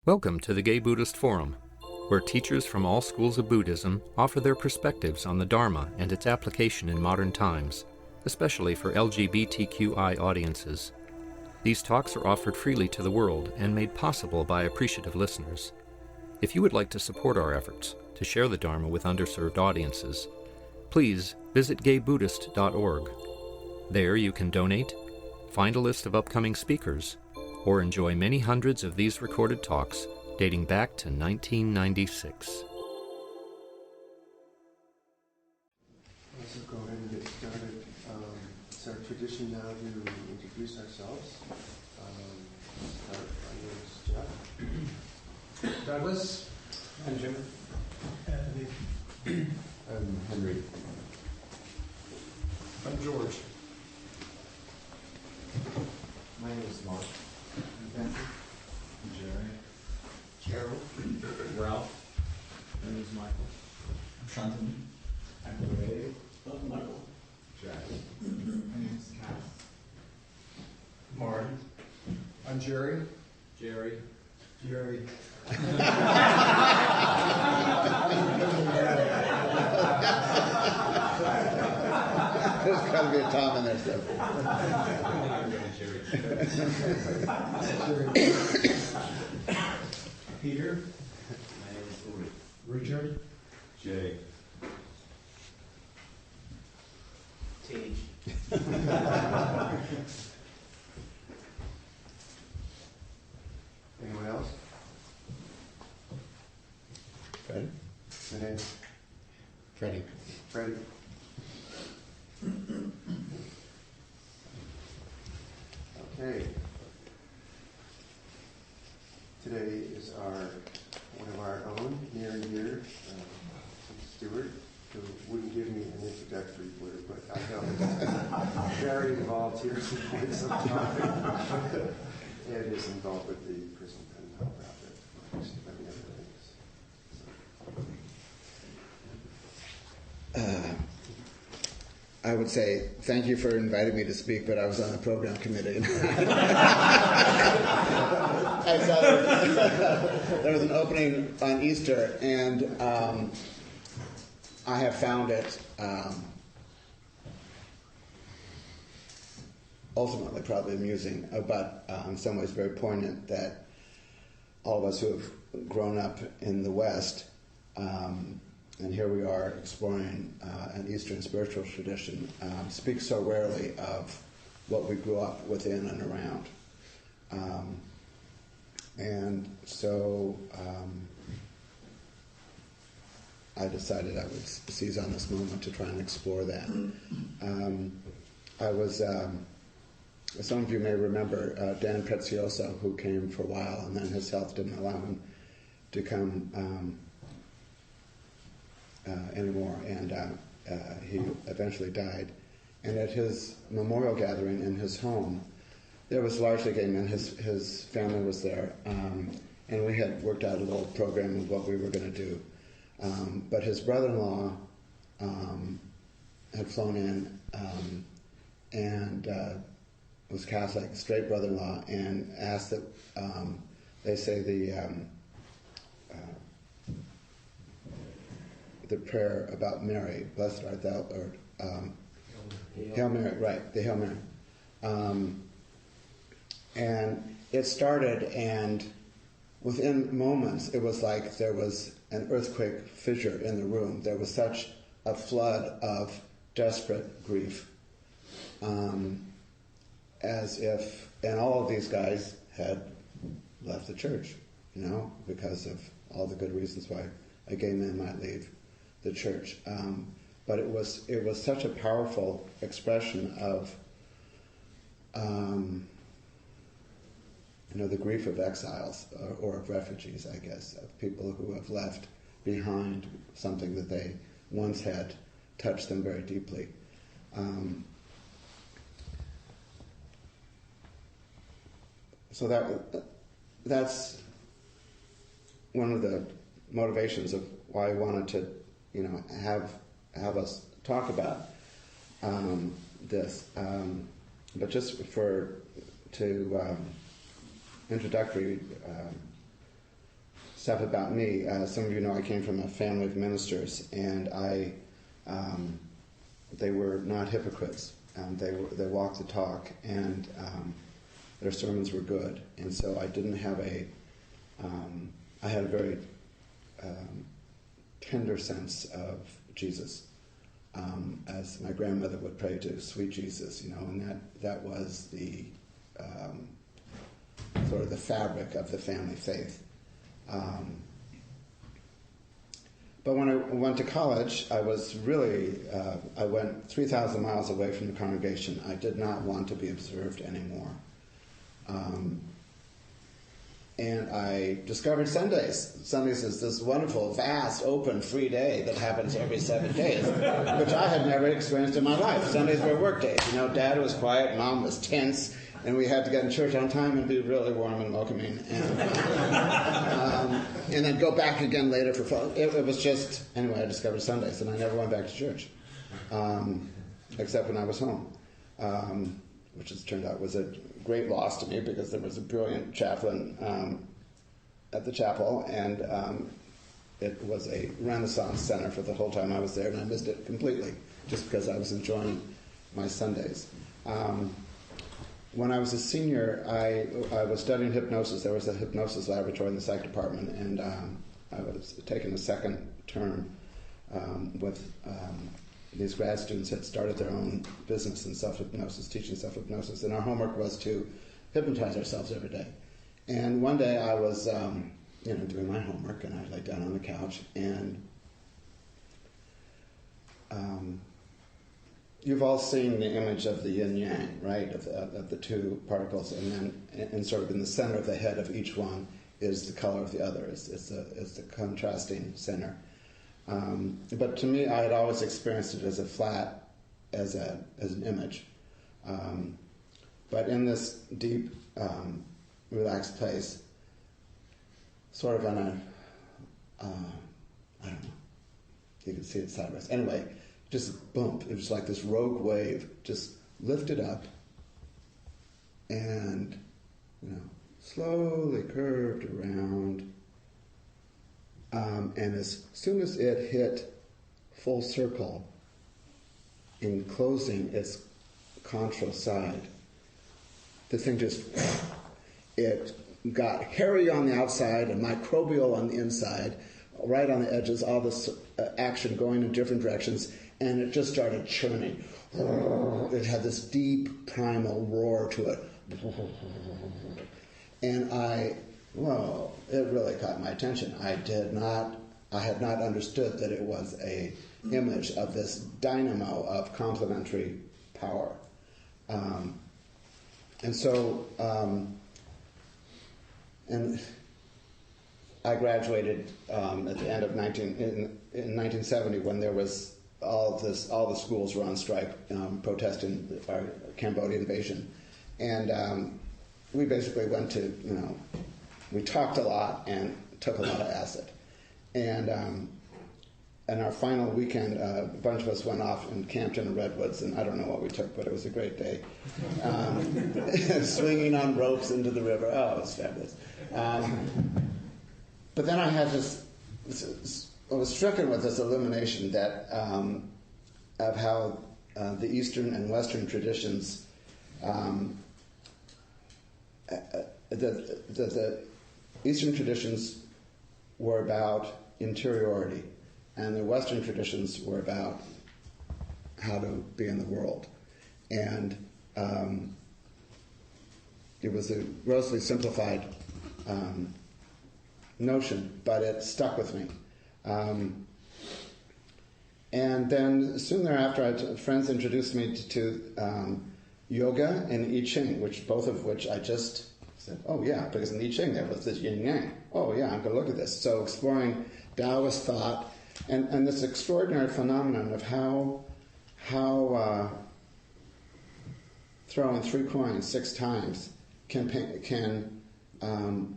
Welcome to the Gay Buddhist Forum, where teachers from all schools of Buddhism offer their perspectives on the Dharma and its application in modern times, especially for LGBTQI audiences. These talks are offered freely to the world and made possible by appreciative listeners. If you would like to support our efforts to share the Dharma with underserved audiences, please visit gaybuddhist.org. There you can donate, find a list of upcoming speakers, or enjoy many hundreds of these recorded talks dating back to 1996. Let's go ahead and get started. It's our tradition now to introduce ourselves. Start. My name is Jeff. Douglas. I'm Jim. I'm Henry. I'm George. My name is Mark. I'm Benson. I'm Jerry. Gerald. Ralph. My name is Michael. I'm Shantanu. I'm Ray. I'm Michael. Jack. My name is Cass. Marty. I'm Jerry. Jerry. Jerry. There's got to be a Tom in there somewhere. Peter. My name is Uri. Richard. Jay. Tage. Anyone else? Freddie? My name? Freddie. Freddie. Okay. Today is one of our own, near and dear, Stuart, who wouldn't give me an introductory word, but I know he's very involved here for quite some time. And is involved with the prison pen help project, among many other things. I would say thank you for inviting me to speak, but I was on the program committee. I saw there was an opening on Easter, and I have found it ultimately probably amusing, but in some ways very poignant that all of us who have grown up in the West, and here we are exploring an Eastern spiritual tradition, speak so rarely of what we grew up within and around. And so I decided I would seize on this moment to try and explore that. I was, some of you may remember Dan Prezioso, who came for a while, and then his health didn't allow him to come anymore, and he eventually died. And at his memorial gathering in his home, there was largely gay men. His family was there, and we had worked out a little program of what we were going to do. But his brother-in-law had flown in and was Catholic, straight brother-in-law, and asked that they say the prayer about Mary, blessed art thou, or Hail Mary, right, the Hail Mary. And it started, and within moments, it was like there was an earthquake fissure in the room. There was such a flood of desperate grief, as if, and all of these guys had left the church, because of all the good reasons why a gay man might leave the church. But it was such a powerful expression of the grief of exiles or of refugees, I guess, of people who have left behind something that they once had touched them very deeply. So that's one of the motivations of why I wanted to, have us talk about this. But just to introductory stuff about me. Some of you know I came from a family of ministers, and they were not hypocrites. They walked the talk, and their sermons were good. And so I didn't have I had a very tender sense of Jesus, as my grandmother would pray to, sweet Jesus, and that was the sort of the fabric of the family faith. But when I went to college, I was really, I went 3,000 miles away from the congregation. I did not want to be observed anymore. And I discovered Sundays. Sundays is this wonderful, vast, open, free day that happens every 7 days, which I had never experienced in my life. Sundays were work days. Dad was quiet, Mom was tense, and we had to get in church on time and be really warm and welcoming. And then go back again later for fun. It was just, anyway, I discovered Sundays, and I never went back to church, except when I was home, which as it turned out was a great loss to me because there was a brilliant chaplain at the chapel, and it was a Renaissance center for the whole time I was there, and I missed it completely just because I was enjoying my Sundays. When I was a senior, I was studying hypnosis. There was a hypnosis laboratory in the psych department, and I was taking a second term with these grad students had started their own business in self-hypnosis, teaching self-hypnosis, and our homework was to hypnotize ourselves every day. And one day I was, doing my homework, and I lay down on the couch, and you've all seen the image of the yin-yang, right, of the two particles, and then and sort of in the center of the head of each one is the color of the other. It's the contrasting center. But to me, I had always experienced it as a flat, as an image. But in this deep, relaxed place, sort of on a, I don't know, you can see it sideways. Anyway, just boom, it was like this rogue wave, just lifted up and, slowly curved around. And as soon as it hit full circle in closing its contrail side, the thing just, it got hairy on the outside and microbial on the inside, right on the edges, all this action going in different directions, and it just started churning. It had this deep primal roar to it. And it really caught my attention. I had not understood that it was a image of this dynamo of complementary power. And so, and I graduated at the end of in 1970 when there was all the schools were on strike protesting our Cambodia invasion, and we basically went to we talked a lot and took a lot of acid, and our final weekend, a bunch of us went off and camped in the redwoods, and I don't know what we took, but it was a great day. Swinging on ropes into the river. Oh, it was fabulous. But then I had I was stricken with this illumination that of how the Eastern and Western traditions, the Eastern traditions were about interiority, and the Western traditions were about how to be in the world. And it was a grossly simplified notion, but it stuck with me. And then soon thereafter, friends introduced me to yoga and I Ching, both of which I just said, oh yeah, because in I Ching there was this yin yang. Oh yeah, I'm going to look at this. So exploring Taoist thought and this extraordinary phenomenon of how throwing 3 coins 6 times can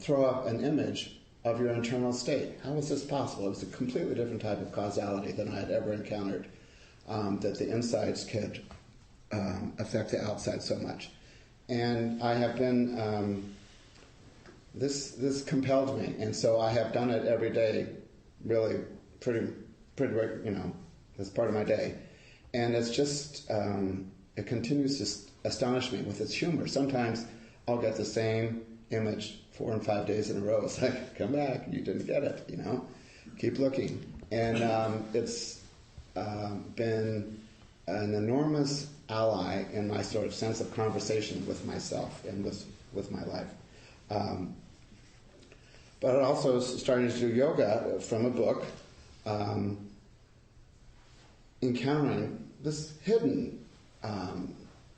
throw up an image of your internal state. How was this possible? It was a completely different type of causality than I had ever encountered, that the insides could affect the outside so much. And I have been this compelled me, and so I have done it every day, really pretty, as part of my day, and it's just it continues to astonish me with its humor. Sometimes I'll get the same image 4 and 5 days in a row. It's like, come back, you didn't get it, keep looking, and it's been an enormous ally in my sort of sense of conversation with myself and with my life. But I also started to do yoga from a book, encountering this hidden,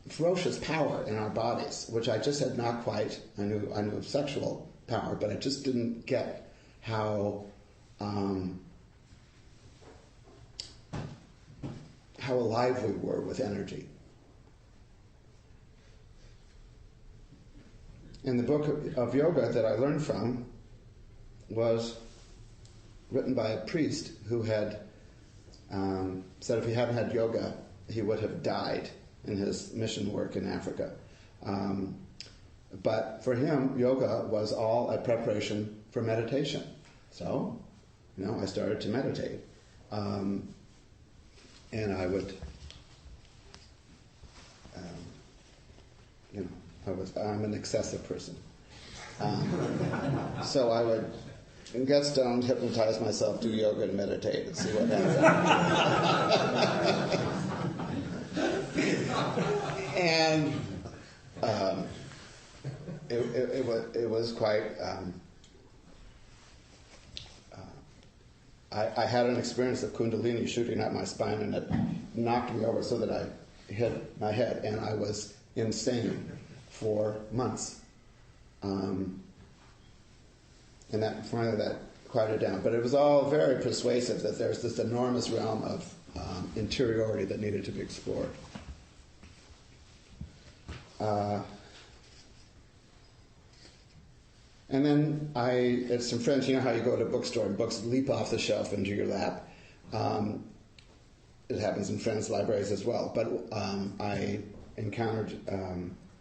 ferocious power in our bodies, which I just had not quite. I knew of sexual power, but I just didn't get how alive we were with energy. And the book of yoga that I learned from was written by a priest who had said if he hadn't had yoga, he would have died in his mission work in Africa. But for him, yoga was all a preparation for meditation. So, I started to meditate. And I would, I'm an excessive person. So I would get stoned, hypnotize myself, do yoga and meditate and see what happens. And it was quite, I had an experience of Kundalini shooting out my spine, and it knocked me over so that I hit my head, and I was insane for months. And that finally that quieted down. But it was all very persuasive that there's this enormous realm of interiority that needed to be explored. And then I had some friends, how you go to a bookstore and books leap off the shelf into your lap. It happens in friends' libraries as well. But I encountered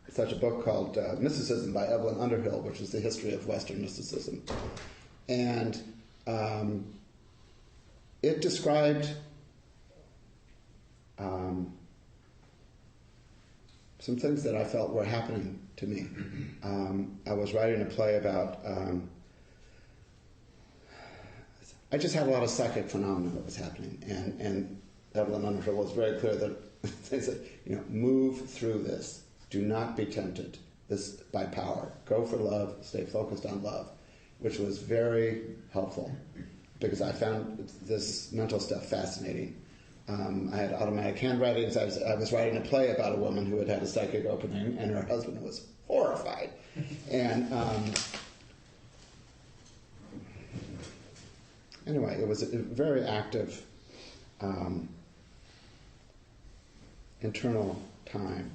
such a book called Mysticism by Evelyn Underhill, which is the history of Western mysticism. And it described some things that I felt were happening to me. I was writing a play about, I just had a lot of psychic phenomena that was happening, and Evelyn Underhill was very clear that they said, move through this. Do not be tempted by power. Go for love, stay focused on love, which was very helpful because I found this mental stuff fascinating. I had automatic handwritings. I was writing a play about a woman who had had a psychic opening, and her husband was horrified. And anyway, it was a very active internal time.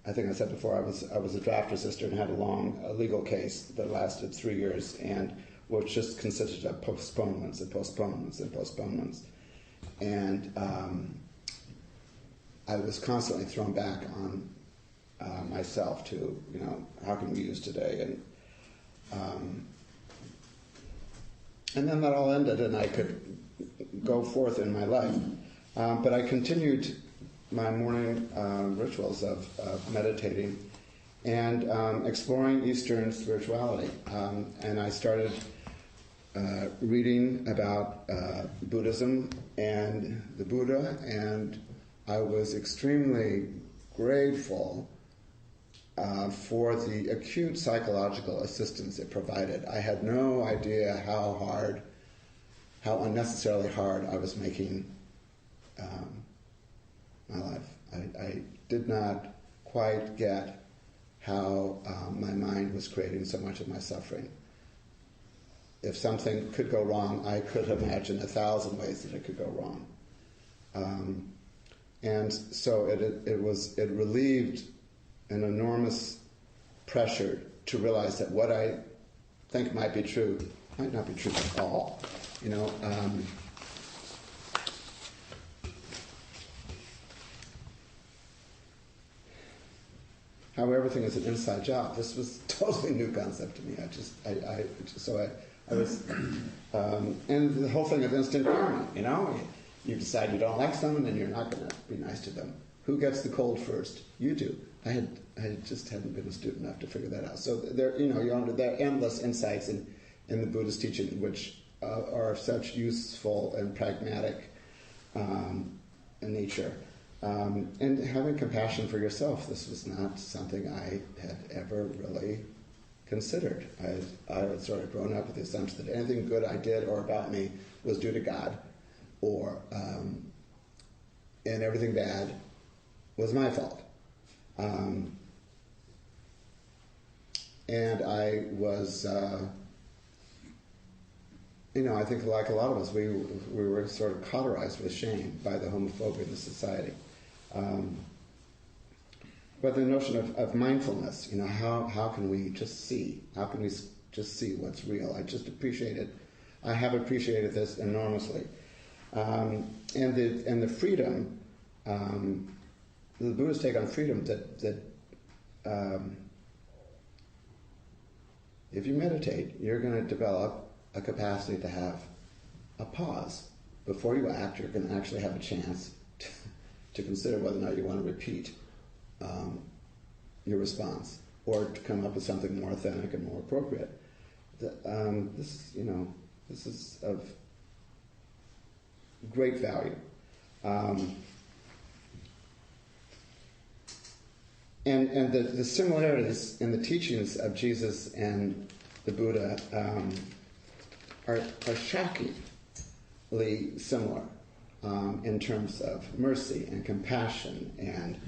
I think I said before, I was a draft assistant and had a long legal case that lasted 3 years, and which just consisted of postponements and postponements and postponements. And I was constantly thrown back on myself to, how can we use today? And then that all ended, and I could go forth in my life. But I continued my morning rituals of meditating and exploring Eastern spirituality. And I started reading about Buddhism and the Buddha, and I was extremely grateful for the acute psychological assistance it provided. I had no idea how unnecessarily hard I was making my life. I did not quite get how my mind was creating so much of my suffering. If something could go wrong, I could imagine 1,000 ways that it could go wrong. And so it relieved an enormous pressure to realize that what I think might be true might not be true at all. how everything is an inside job. This was a totally new concept to me. I was, and the whole thing of instant karma, you know? You decide you don't like someone and you're not going to be nice to them. Who gets the cold first? You do. I just hadn't been astute enough to figure that out. So there, there are endless insights in the Buddhist teaching, which are of such useful and pragmatic in nature. And having compassion for yourself, this was not something I had ever really considered. I had sort of grown up with the assumption that anything good I did or about me was due to God, and everything bad was my fault. And I was, I think like a lot of us, we were sort of cauterized with shame by the homophobia in the society. But the notion of mindfulness, how can we just see? How can we just see what's real? I have appreciated this enormously. And the freedom, the Buddhists take on freedom that if you meditate, you're going to develop a capacity to have a pause. Before you act, you're going to actually have a chance to consider whether or not you want to repeat your response or to come up with something more authentic and more appropriate. This is of great value. And the similarities in the teachings of Jesus and the Buddha are shockingly similar in terms of mercy and compassion and,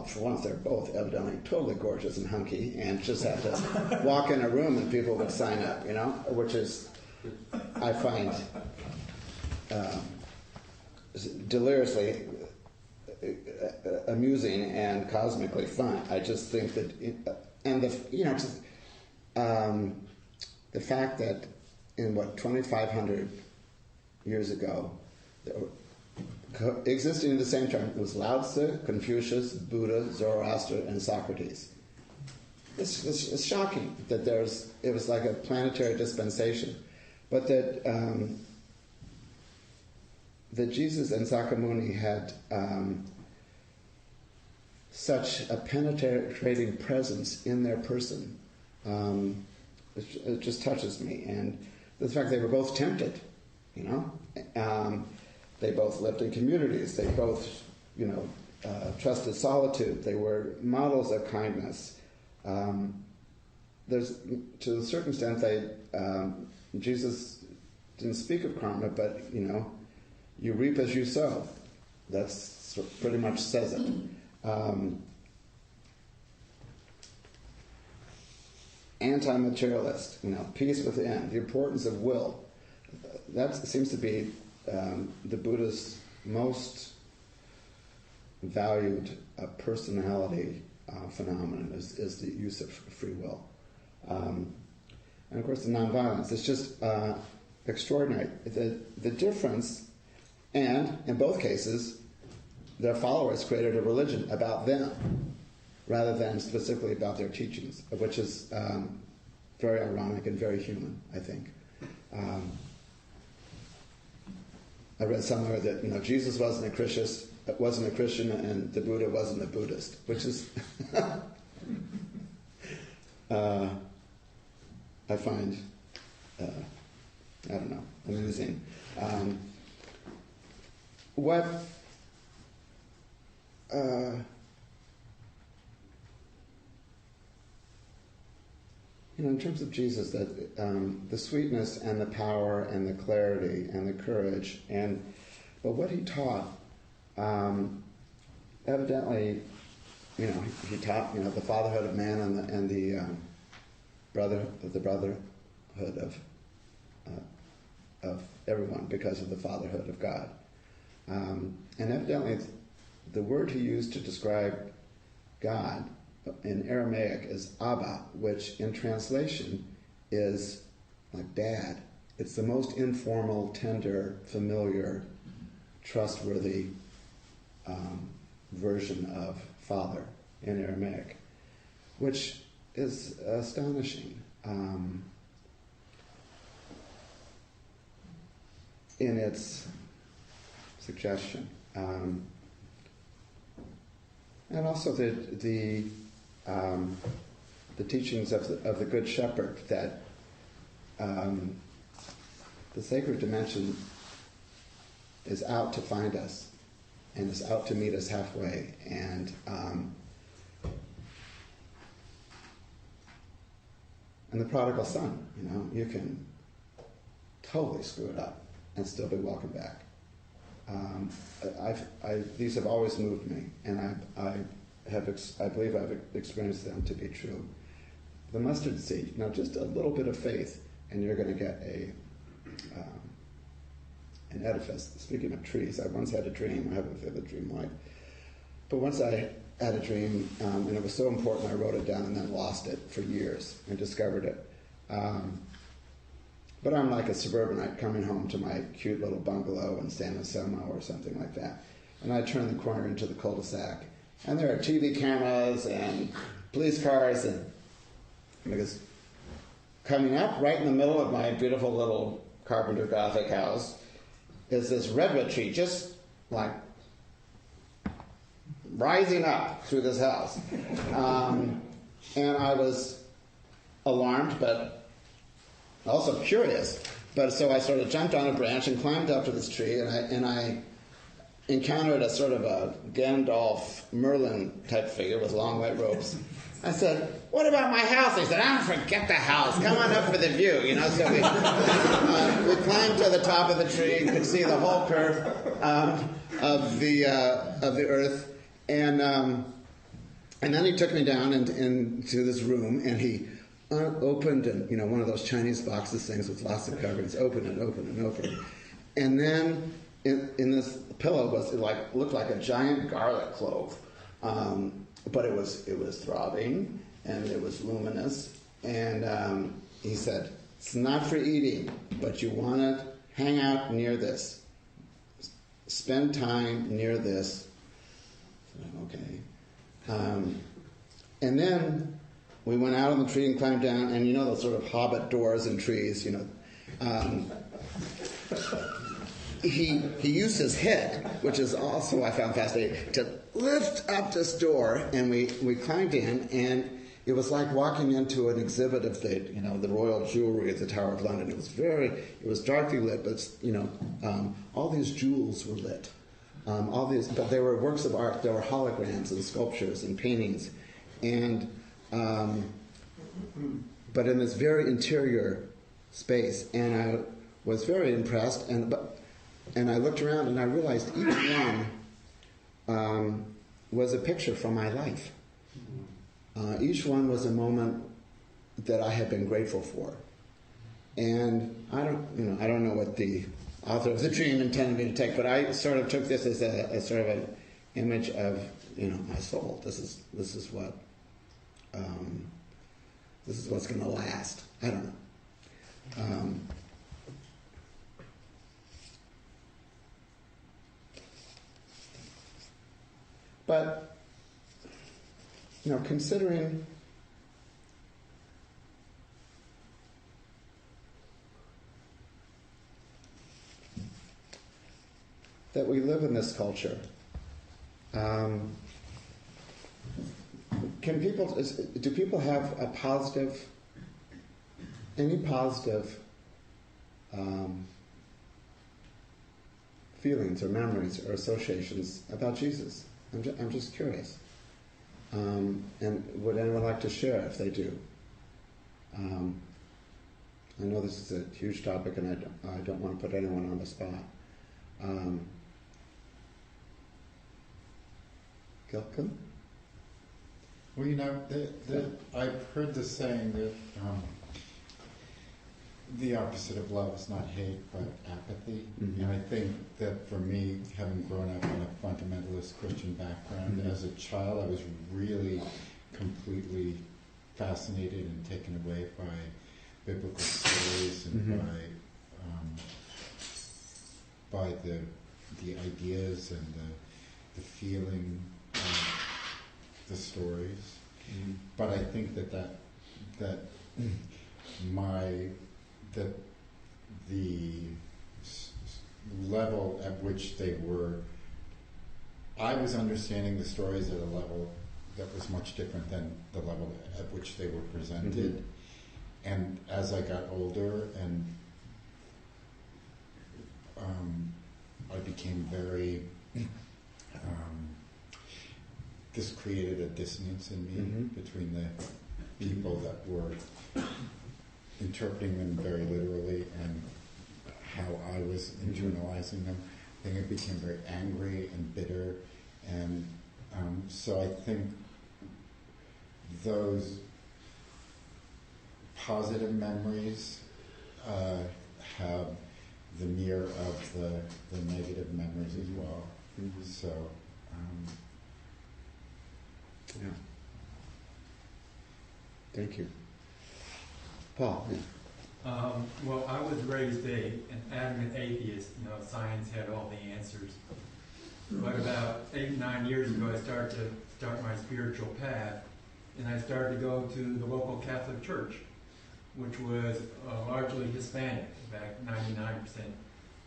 for once, they're both evidently totally gorgeous and hunky and just have to walk in a room and people would sign up, which is, I find, deliriously amusing and cosmically fun. I just think that, the fact that in 2,500 years ago, existing in the same term, was Lao Tzu, Confucius, Buddha, Zoroaster, and Socrates. It's shocking that it was like a planetary dispensation, but that Jesus and Sakyamuni had such a penetrating presence in their person. It just touches me. And the fact they were both tempted, they both lived in communities. They both, trusted solitude. They were models of kindness. There's, to a certain extent, Jesus didn't speak of karma, but, you reap as you sow. That's pretty much says it. Anti-materialist, peace within, the importance of will. That seems to be the Buddha's most valued personality phenomenon is the use of free will. And of course the nonviolence. It's just extraordinary. The difference, and in both cases, their followers created a religion about them rather than specifically about their teachings, which is very ironic and very human, I think. I read somewhere that Jesus wasn't a Christian, and the Buddha wasn't a Buddhist, which is I find amusing. In terms of Jesus, that the sweetness and the power and the clarity and the courage, but what he taught, evidently, he taught, the fatherhood of man and the brotherhood of everyone because of the fatherhood of God, and evidently, the word he used to describe God in Aramaic is Abba, which in translation is like dad. It's the most informal, tender, familiar, trustworthy version of father. in Aramaic, which is astonishing in its suggestion. And also the teachings of the Good Shepherd, that the sacred dimension is out to find us and is out to meet us halfway. And the prodigal son, you can totally screw it up and still be welcome back. These have always moved me, and I believe I've experienced them to be true. The mustard seed, just a little bit of faith, and you're going to get an edifice. Speaking of trees, I once had a dream. I have a vivid dream life. But once I had a dream, and it was so important, I wrote it down and then lost it for years and discovered it. But I'm like a suburbanite coming home to my cute little bungalow in San Anselmo or something like that. And I turn the corner into the cul-de-sac, and there are TV cameras and police cars, and because coming up right in the middle of my beautiful little carpenter Gothic house is this redwood tree, just like rising up through this house. And I was alarmed, but also curious. But so I sort of jumped on a branch and climbed up to this tree, and I encountered a sort of a Gandalf Merlin type figure with long white robes. I said, "What about my house?" He said, "Forget the house. Come on up for the view." So we climbed to the top of the tree and could see the whole curve of the earth, and then he took me down into this room, and he opened one of those Chinese boxes things with lots of coverings, open and open and open, and then in this pillow looked like a giant garlic clove. But it was throbbing, and it was luminous, and he said, "It's not for eating, but you want to hang out near this. Spend time near this." Okay. And then we went out on the tree and climbed down, and those sort of hobbit doors and trees, He used his head, which is also I found fascinating, to lift up this door, and we climbed in, and it was like walking into an exhibit of the royal jewelry at the Tower of London. It was darkly lit, but all these jewels were lit. But they were works of art. There were holograms and sculptures and paintings, and but in this very interior space, and I was very impressed, and I looked around and I realized each one was a picture from my life. Each one was a moment that I had been grateful for. And I don't know what the author of the dream intended me to take, but I sort of took this as a sort of an image of my soul. This is what's going to last. I don't know. But, considering that we live in this culture, do people have any positive feelings or memories or associations about Jesus? I'm just curious. And would anyone like to share if they do? I know this is a huge topic, and I don't want to put anyone on the spot. Gilpin? Well, I've heard the saying that the opposite of love is not hate, but apathy. Mm-hmm. And I think that for me, having grown up in a fundamentalist Christian background, Mm-hmm. as a child, I was really completely fascinated and taken away by biblical stories and Mm-hmm. by the ideas and the feeling of the stories. But I think that my the level at which they were, I was understanding the stories at a level that was much different than the level at which they were presented. And as I got older and I became very, this created a dissonance in me between the people that were interpreting them very literally and how I was internalizing them. I think I became very angry and bitter, and so I think those positive memories have the mirror of the negative memories as well. So, Yeah. Thank you. Paul? Well, I was raised an adamant atheist. Science had all the answers. But about 8, 9 years ago, I started to start my spiritual path, and I started to go to the local Catholic Church, which was largely Hispanic. In fact, 99%.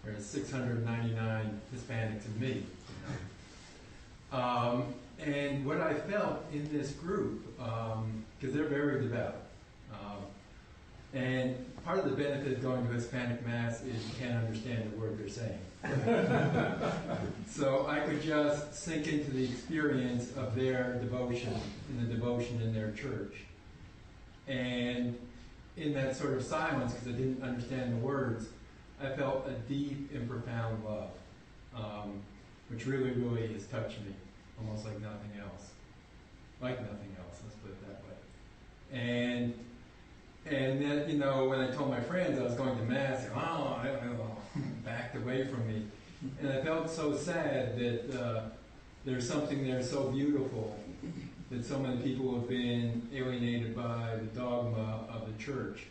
There's 699 Hispanics in me. And what I felt in this group, because they're very devout, and part of the benefit of going to Hispanic Mass is you can't understand the word they're saying. So I could just sink into the experience of their devotion and the devotion in their church. And in that sort of silence, because I didn't understand the words, I felt a deep and profound love, which really, really has touched me, almost like nothing else. Like nothing else, let's put it that way. And then, when I told my friends I was going to Mass, backed away from me. And I felt so sad that there's something there so beautiful that so many people have been alienated by the dogma of the church,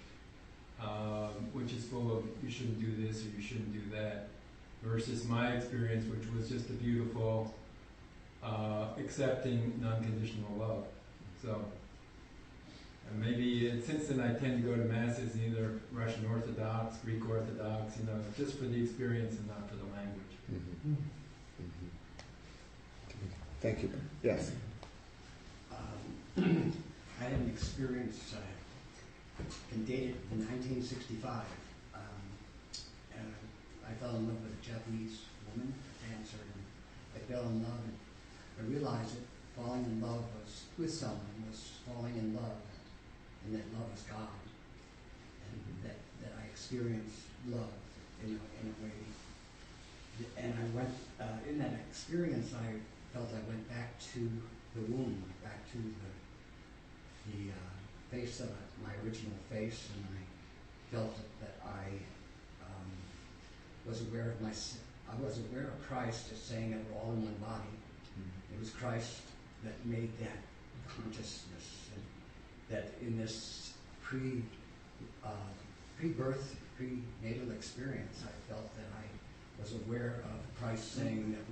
which is full of you shouldn't do this or you shouldn't do that, versus my experience, which was just a beautiful, accepting, non-conditional love. So maybe since then I tend to go to Masses either Russian Orthodox, Greek Orthodox, just for the experience and not for the language. Thank you. Yes. I had an experience, can date it in 1965. I fell in love with a Japanese woman, a dancer, and I fell in love, and I realized that falling in love with someone was falling in love, and that love is God, and that I experienced love in a way. And I went, in that experience, I felt I went back to the womb, back to the face of my original face, and I felt that I was aware of I was aware of Christ as saying that we're all in one body. It was Christ that made that consciousness, and that in this pre-birth, prenatal experience, I felt that I was aware of Christ saying that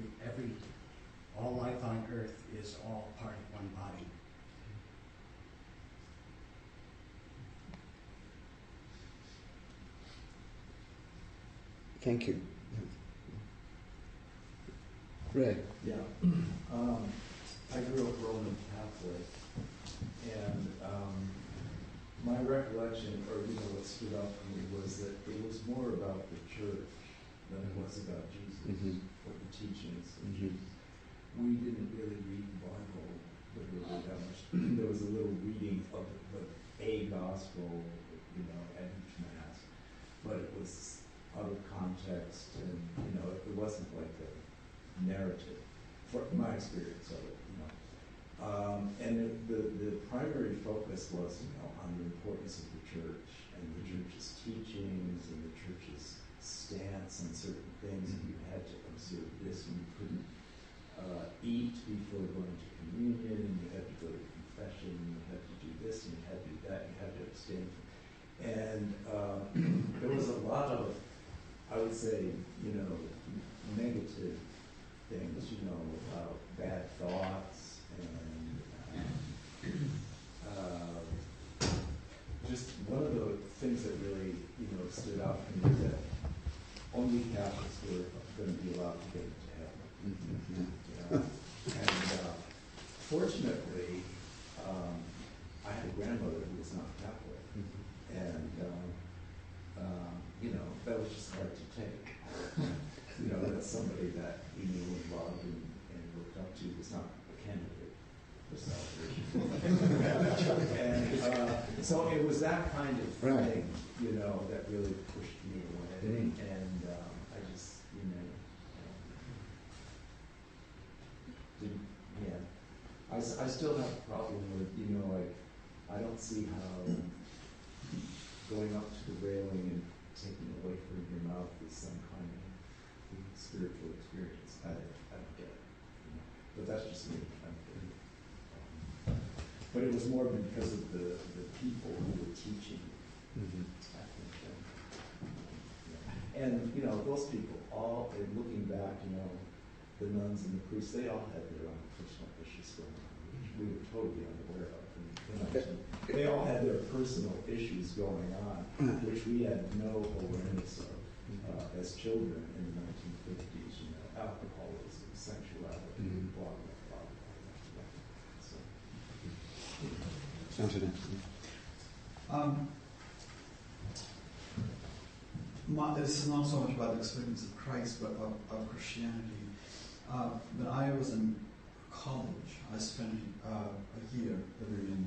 all life on earth is all part of one body. Thank you. Ray? Yeah. I grew up Roman Catholic, and my recollection, or what stood out for me, was that it was more about the church than it was about Jesus or the teachings of Jesus. We didn't really read the Bible literally that much. There was a little reading of a gospel, at each Mass, but it was out of context, and it wasn't like the narrative, for my experience of it. And the primary focus was, on the importance of the church and the church's teachings and the church's stance on certain things. And you had to observe this, and you couldn't eat before going to communion, and you had to go to confession, and you had to do this, and you had to do that, you had to abstain from. And there was a lot of, I would say, negative things, about bad thoughts and that stood out to me that only Catholics were going to be allowed to get into heaven. Mm-hmm. You know? And fortunately, I had a grandmother who was not Catholic, and you know, that was just hard to take. You know, that somebody that he knew and loved and looked up to was not a candidate for salvation. And so it was that kind of thing, you know, that really pushed me away. And I just, you know, didn't, yeah. I still have a problem with, you know, like, I don't see how going up to the railing and taking a wafer in your mouth is some kind of spiritual experience. I don't get it. You know? But that's just me. But it was more because of the people who were teaching. I think. Yeah. And, you know, those people, all, in looking back, you know, the nuns and the priests, they all had their own personal issues going on, which we were totally unaware of. And, you know, they all had their personal issues going on, which we had no awareness of as children in the 1950s, you know, alcoholism, sexuality, blah, blah, blah, blah. So. This is not so much about the experience of Christ, but of Christianity. When I was in college, I spent a year living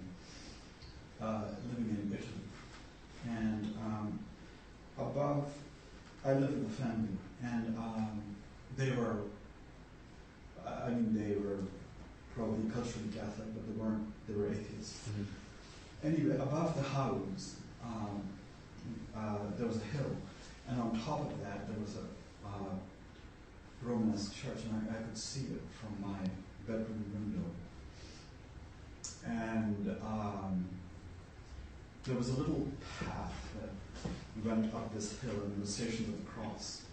in Italy, and I lived with a family, and they were probably culturally Catholic, but they were atheists. Anyway, above the house, there was a hill, and on top of that, there was a Romanesque church, and I could see it from my bedroom window. And there was a little path that went up this hill, and there was Stations of the Cross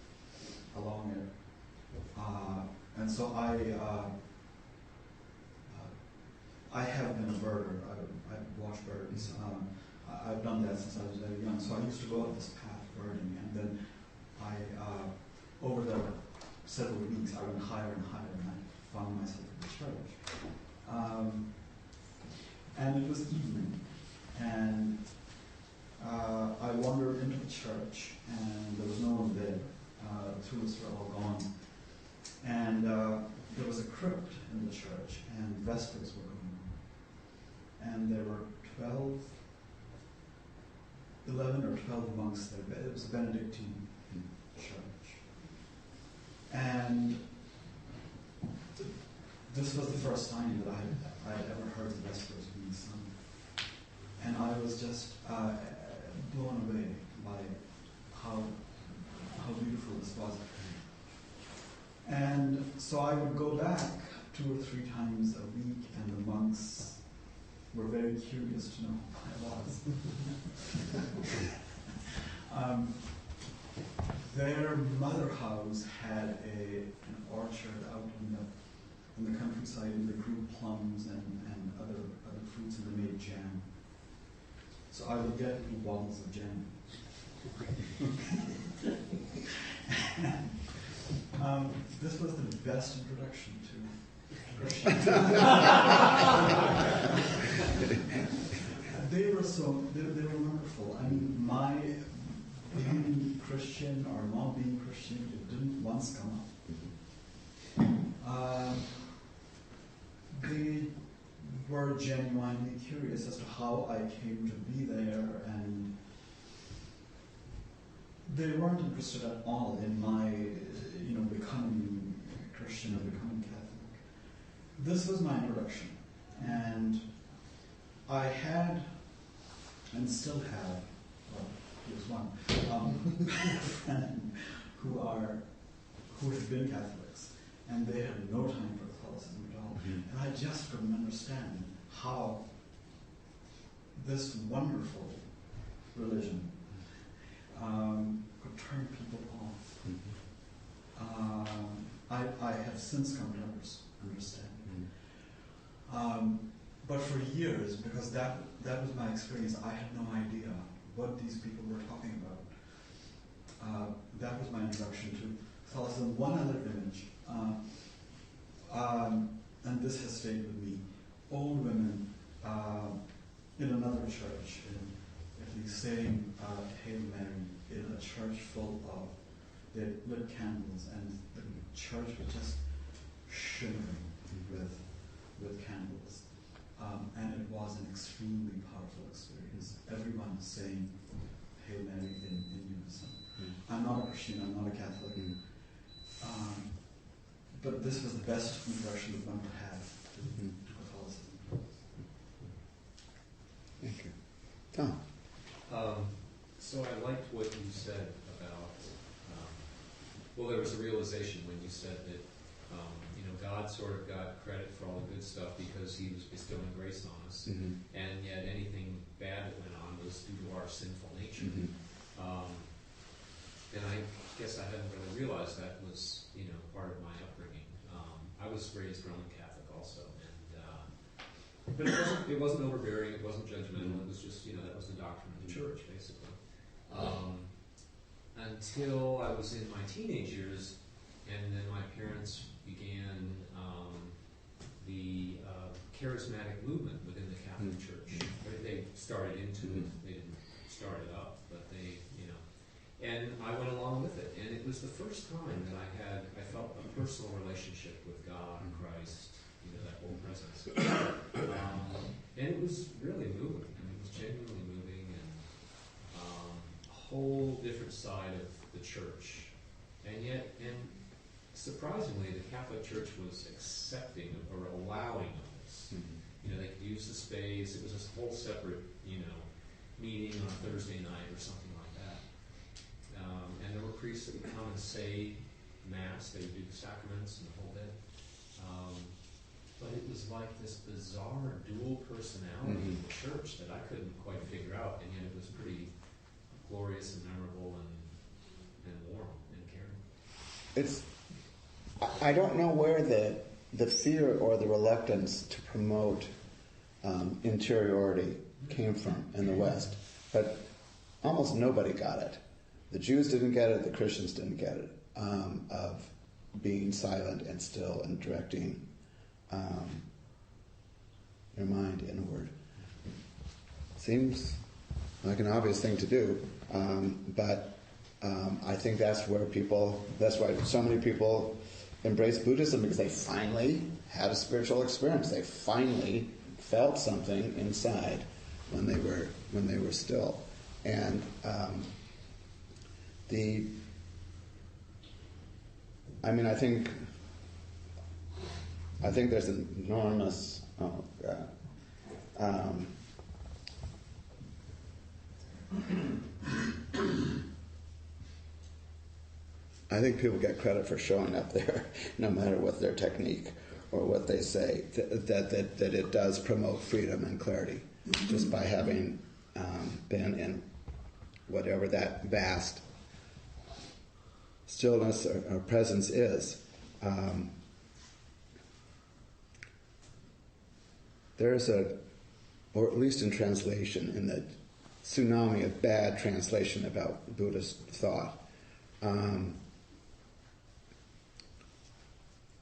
along it. And so I have been a birder. I watch birds. I've done that since I was very young. So I used to go up this path birding, and then over the several weeks, I went higher and higher, and I found myself in the church. And it was evening, and I wandered into the church, and there was no one there. The tourists were all gone. And there was a crypt in the church, and vespers were going on. And there were 11 or 12 monks there. It was a Benedictine church. And this was the first time that I had ever heard the vespers being sung. And I was just blown away by how beautiful this was. And so I would go back 2 or 3 times a week, and the monks were very curious to know who I was. Their mother house had an orchard out in the countryside, and they grew plums and other fruits, and they made jam. So I would get 2 bottles of jam. This was the best introduction to Christianity. They were wonderful. I mean, my being Christian or not being Christian, it didn't once come up. They were genuinely curious as to how I came to be there, and they weren't interested at all in my, becoming Christian or becoming Catholic. This was my introduction, and I had, and still have, well, here's one, friend who had been Catholics, and they had no time for Catholicism at all. And I just couldn't understand how this wonderful religion could turn people off. I have since come to understand. But for years, because that was my experience, I had no idea what these people were talking about. that was my introduction to Catholicism. One other image, and this has stayed with me. Old women in another church in Italy saying Hail Mary in a church full of, they lit candles, and the church was just shimmering with candles. And it was an extremely powerful experience. Everyone saying Hail Mary in unison. I'm not a Christian, I'm not a Catholic. But this was the best introduction that one could have to Catholicism. Thank you. Tom? So I liked what you said about, well, there was a realization when you said that, God sort of got credit for all the good stuff because he was bestowing grace on us, and yet anything bad that went on was due to our sinful nature. And I guess I hadn't really realized that was, part of my upbringing. I was raised Roman Catholic also, and but it wasn't overbearing, it wasn't judgmental. It was just, that was the doctrine of the church, basically. Until I was in my teenage years, and then my parents began the charismatic movement within the Catholic Church. They started into it. They didn't start it up, but they, and I went along with it. And it was the first time that I felt a personal relationship with God and Christ, that whole presence. And it was really moving. I mean, it was genuinely moving, and a whole different side of the church. And yet, surprisingly, the Catholic Church was accepting or allowing of this. They could use the space. It was a whole separate, meeting on a Thursday night or something like that. And there were priests that would come and say Mass. They would do the sacraments and the whole bit. But it was like this bizarre dual personality in the church that I couldn't quite figure out, and yet it was pretty glorious and memorable and warm and caring. I don't know where the fear or the reluctance to promote interiority came from in the West, but almost nobody got it. The Jews didn't get it, the Christians didn't get it, of being silent and still and directing your mind inward. Seems like an obvious thing to do, but I think that's why so many people embrace Buddhism, because they finally had a spiritual experience. They finally felt something inside when they were still. And I think there's an enormous I think people get credit for showing up there, no matter what their technique or what they say, that it does promote freedom and clarity, just by having been in whatever that vast stillness or presence is. There's or at least in translation, in the tsunami of bad translation about Buddhist thought,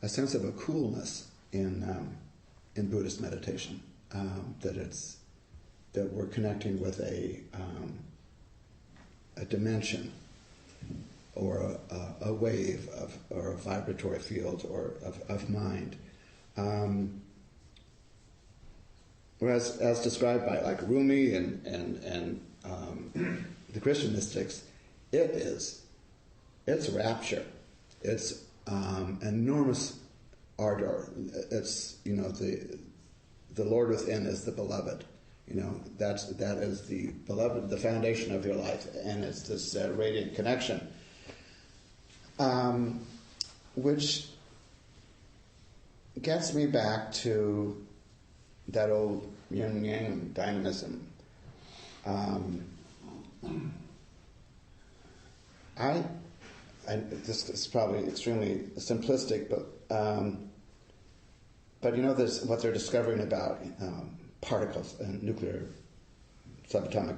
a sense of a coolness in Buddhist meditation, that we're connecting with a dimension or a wave or a vibratory field or of mind. Whereas, as described by like Rumi and the Christian mystics, it's rapture. It's enormous ardor. It's the Lord within is the beloved. That is the beloved, the foundation of your life, and it's this radiant connection, which gets me back to that old yin yang dynamism. This is probably extremely simplistic, but there's what they're discovering about particles and nuclear subatomic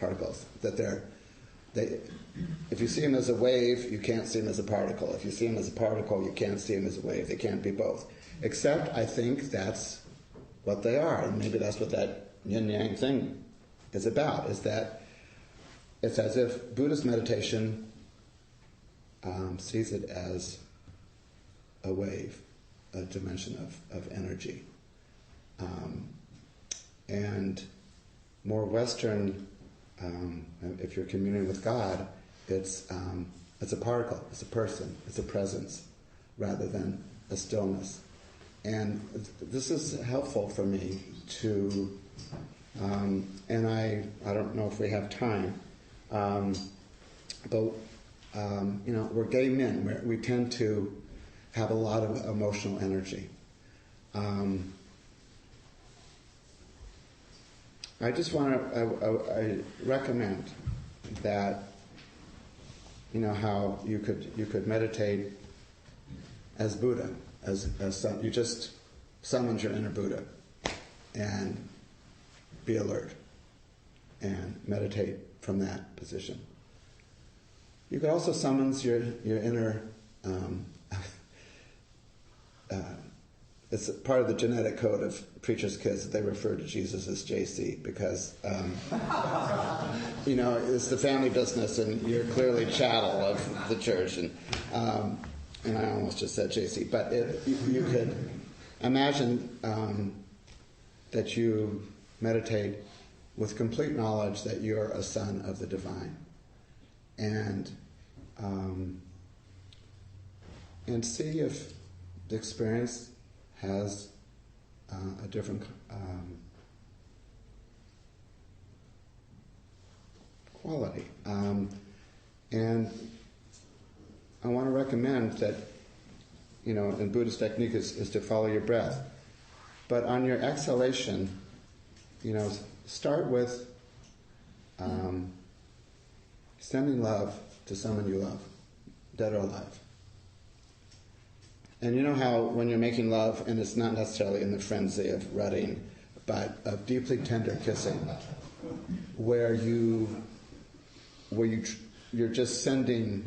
particles, that If you see them as a wave, you can't see them as a particle. If you see them as a particle, you can't see them as a wave. They can't be both. Except I think that's what they are. And maybe that's what that yin-yang thing is about, is that it's as if Buddhist meditation sees it as a wave, a dimension of energy. And more Western, if you're communing with God, it's a particle, it's a person, it's a presence, rather than a stillness. And this is helpful for me to, and I don't know if we have time, but we're gay men. We tend to have a lot of emotional energy. I just want to, I recommend that, how you could meditate as Buddha, as you just summon your inner Buddha and be alert and meditate from that position. You could also summon your inner, it's part of the genetic code of preachers' kids that they refer to Jesus as JC because, it's the family business and you're clearly chattel of the church. And I almost just said JC. But you could imagine that you meditate with complete knowledge that you're a son of the divine. And see if the experience has a different quality. And I want to recommend that, in Buddhist technique is to follow your breath. But on your exhalation, start with sending love to someone you love, dead or alive. And you know how when you're making love, and it's not necessarily in the frenzy of rutting, but of deeply tender kissing, where you're just sending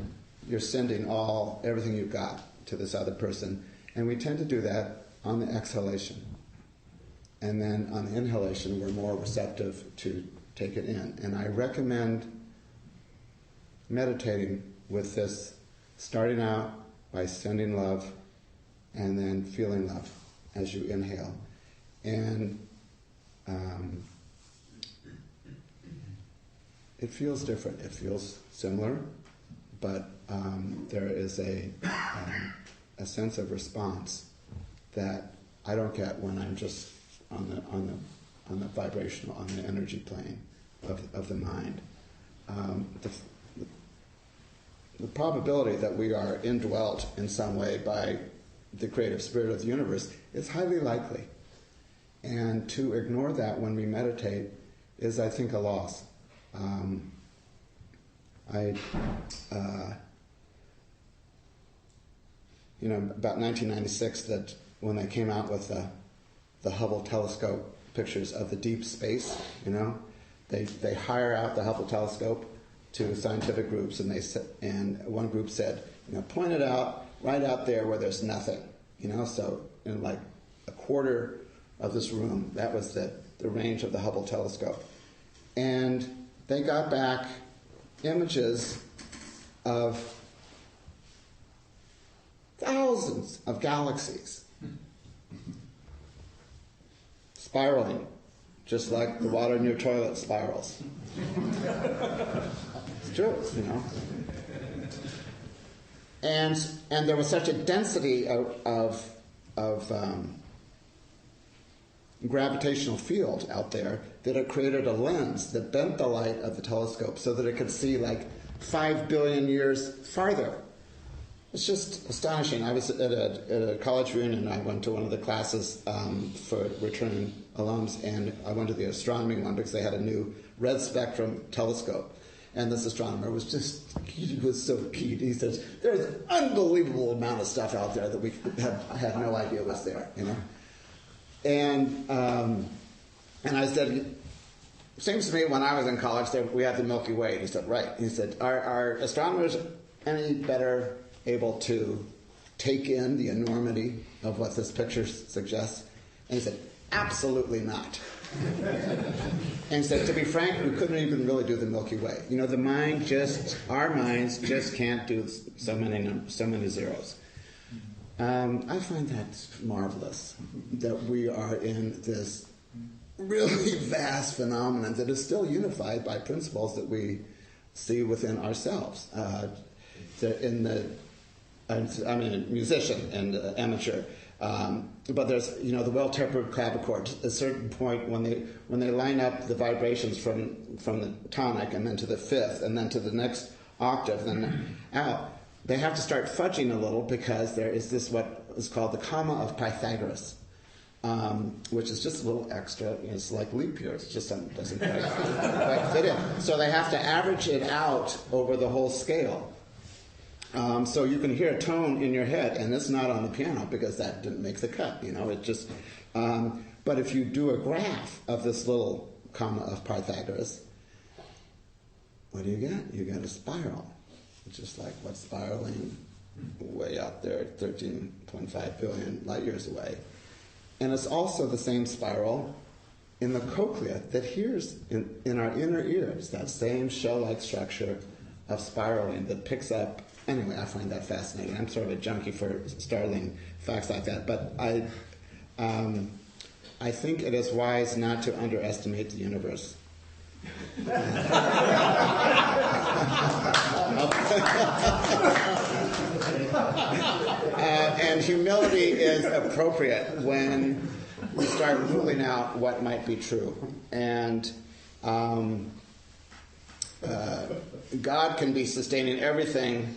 everything you've got to this other person, and we tend to do that on the exhalation, and then on the inhalation we're more receptive to take it in. And I recommend meditating with this, starting out by sending love and then feeling love as you inhale. And it feels different. It feels similar, but there is a sense of response that I don't get when I'm just on the vibrational, on the energy plane of the mind. The probability that we are indwelt in some way by the creative spirit of the universe is highly likely. And to ignore that when we meditate is, I think, a loss. About 1996, that when they came out with the Hubble telescope pictures of the deep space, they hire out the Hubble telescope to scientific groups, and one group said, point it out right out there where there's nothing, so in like a quarter of this room, that was the range of the Hubble telescope. And they got back images of thousands of galaxies spiraling, just like the water in your toilet spirals. It's true, And there was such a density of gravitational field out there that it created a lens that bent the light of the telescope so that it could see like 5 billion years farther. It's just astonishing. I was at a college reunion. I went to one of the classes for returning alums, and I went to the astronomy one because they had a new red spectrum telescope. And this astronomer was so keen. He says, there's an unbelievable amount of stuff out there that we had no idea was there, And I said, seems to me when I was in college, we had the Milky Way. He said, right. He said, are astronomers any better able to take in the enormity of what this picture suggests? And he said, absolutely not. And he said, to be frank, we couldn't even really do the Milky Way. You know, our minds just can't do so many zeros. I find that marvelous, that we are in this really vast phenomenon that is still unified by principles that we see within ourselves. I'm a musician and amateur, but there's, you know, the well-tempered clavichord. At a certain point, when they line up the vibrations from the tonic and then to the fifth and then to the next octave, then out, they have to start fudging a little because there is this what is called the comma of Pythagoras, which is just a little extra. It's like leap year. It just doesn't quite fit in. So they have to average it out over the whole scale. So you can hear a tone in your head, and it's not on the piano because that didn't make the cut. You know, it just. But if you do a graph of this little comma of Pythagoras, what do you get? You get a spiral, just like what's spiraling way out there, 13.5 billion light years away. And it's also the same spiral in the cochlea that hears in our inner ears, that same shell-like structure of spiraling that picks up. Anyway, I find that fascinating. I'm sort of a junkie for startling facts like that, but I think it is wise not to underestimate the universe. And humility is appropriate when we start ruling out what might be true. And God can be sustaining everything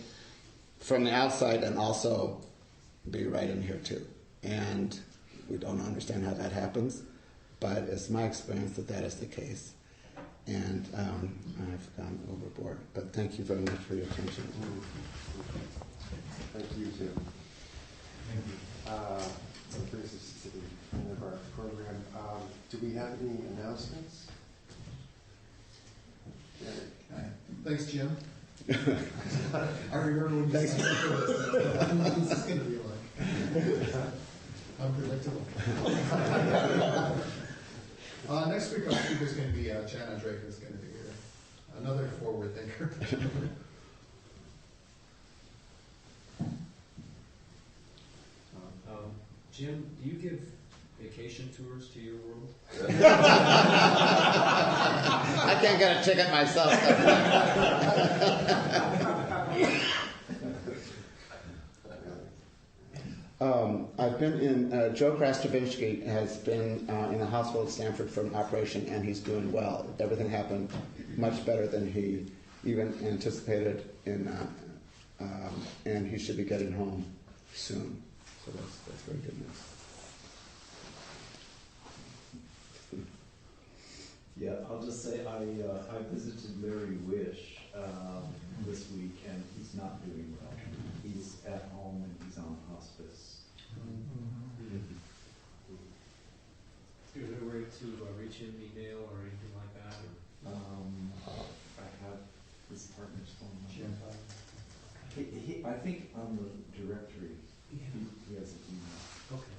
from the outside and also be right in here too. And we don't understand how that happens, but it's my experience that is the case. And I've gone overboard. But thank you very much for your attention. Thank you, Tim. That brings us to the end of our program. Do we have any announcements? Thanks, Jim. I remember when you signed up for this. What's this going to be like? Unpredictable. Next week, our speaker is going to be Jana Drake is going to be here. Another forward thinker. Jim, do you give vacation tours to your world? I can't get a ticket myself. I've been in, Joe Krastovinsky has been in the hospital at Stanford for an operation, and he's doing well. Everything happened much better than he even anticipated, and he should be getting home soon. So that's very good news. Yeah, I'll just say I visited Larry Wish this week, and he's not doing well. He's at home and he's on hospice. Is there a way to reach him, email, or anything like that? I have his partner's phone number. I think on the directory he has an email. Okay.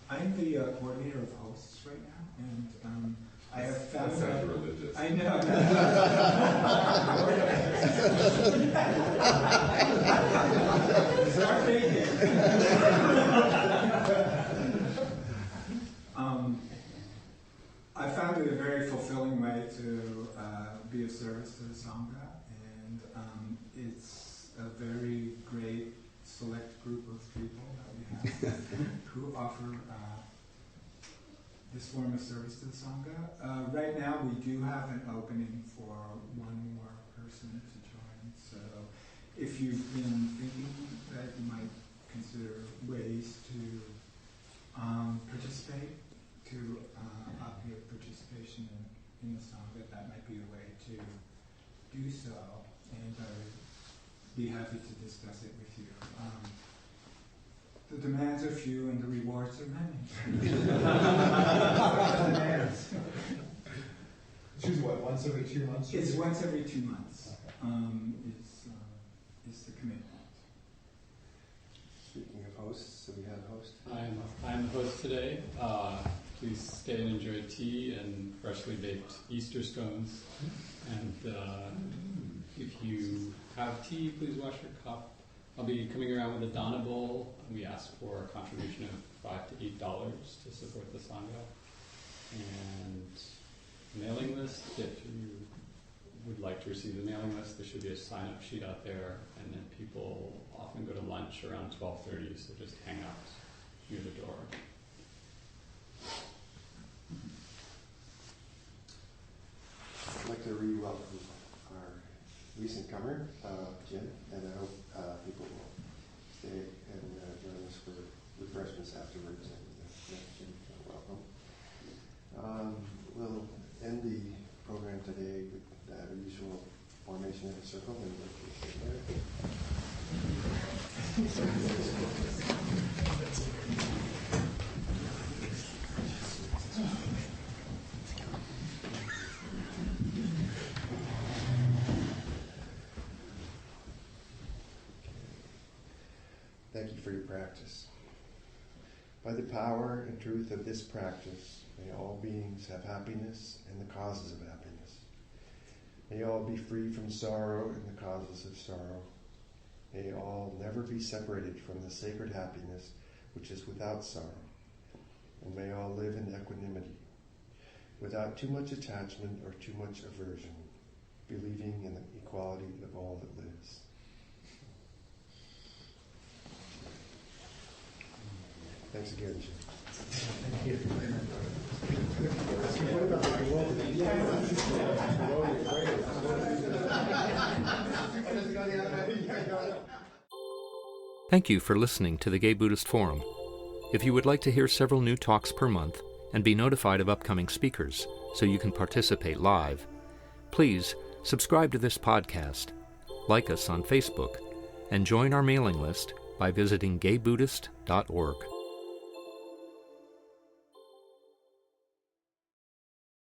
I'm the coordinator of hosts right now, and I have found that sounds religious. I know. Start thinking. I found it a very fulfilling way to be of service to the Sangha, and it's a very great select group of people that we have who offer this form of service to the Sangha. Right now we do have an opening for one more person to join, so if you've been thinking that you might consider ways to participate, to up your participation in the Sangha, that might be a way to do so. And be happy to discuss it with you. The demands are few and the rewards are many. Demands. Choose what, once every 2 months? It's once every 2 months. Is the commitment. Speaking of hosts, so we have a host. I'm the host today. Please stay and enjoy tea and freshly baked Easter scones. And if you have tea, please wash your cup. I'll be coming around with a Donna bowl. We ask for a contribution of $5 to $8 to support the Sangha. And mailing list, if you would like to receive the mailing list, there should be a sign-up sheet out there, and then people often go to lunch around 12:30, so just hang out near the door. I'd like to re-welcome our recent comer, Jim, and I hope people will stay and join us for refreshments afterwards. And Jim, welcome. We'll end the program today with the usual formation of a circle, and we'll sit there. Thank you for your practice. By the power and truth of this practice, may all beings have happiness and the causes of happiness. May all be free from sorrow and the causes of sorrow. May all never be separated from the sacred happiness which is without sorrow. And may all live in equanimity, without too much attachment or too much aversion, believing in the equality of all that lives. Thanks again, Jim. Thank you. Thank you for listening to the Gay Buddhist Forum. If you would like to hear several new talks per month and be notified of upcoming speakers so you can participate live, please subscribe to this podcast, like us on Facebook, and join our mailing list by visiting gaybuddhist.org.